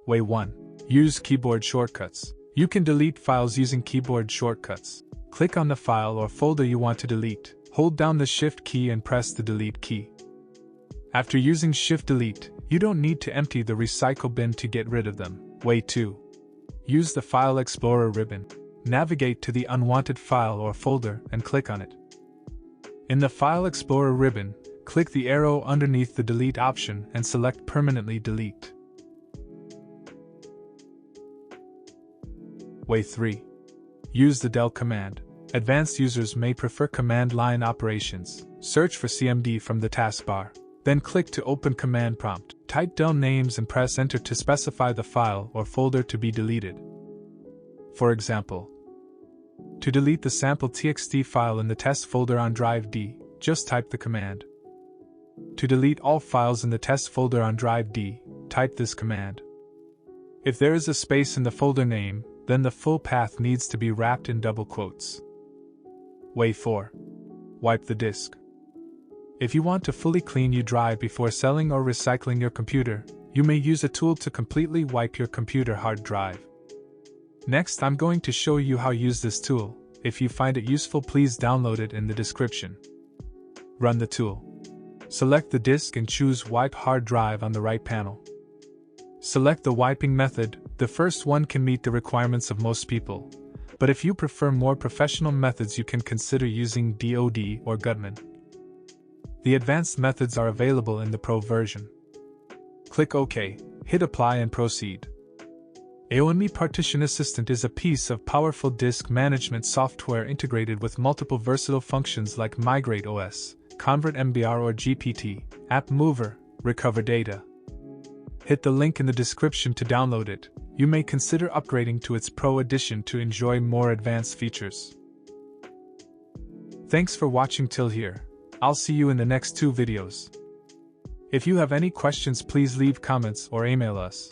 Way 1. Use keyboard shortcuts. You can delete files using keyboard shortcuts. Click on the file or folder you want to delete, hold down the Shift key and press the Delete key. After using Shift Delete, you don't need to empty the recycle bin to get rid of them. Way 2. Use the File Explorer ribbon. Navigate to the unwanted file or folder and click on it. In the File Explorer ribbon, click the arrow underneath the Delete option and select Permanently Delete. Way 3. Use the del command. Advanced users may prefer command line operations. Search for CMD from the taskbar. Then click to open command prompt. Type del names and press enter to specify the file or folder to be deleted. For example, to delete the sample.txt file in the test folder on drive D, just type the command. To delete all files in the test folder on drive D, type this command. If there is a space in the folder name, then the full path needs to be wrapped in double quotes. Way 4. Wipe the disk. If you want to fully clean your drive before selling or recycling your computer, you may use a tool to completely wipe your computer hard drive. Next, I'm going to show you how to use this tool. If you find it useful, please download it in the description. Run the tool. Select the disk and choose Wipe Hard Drive on the right panel. Select the wiping method. The first one can meet the requirements of most people, but if you prefer more professional methods, you can consider using DoD or Gutman. The advanced methods are available in the Pro version. Click OK, hit Apply and proceed. AOME Partition Assistant is a piece of powerful disk management software integrated with multiple versatile functions like Migrate OS, Convert MBR or GPT, App Mover, Recover Data. Hit the link in the description to download it. You may consider upgrading to its Pro edition to enjoy more advanced features. Thanks for watching till here. I'll see you in the next 2 videos. If you have any questions, please leave comments or email us.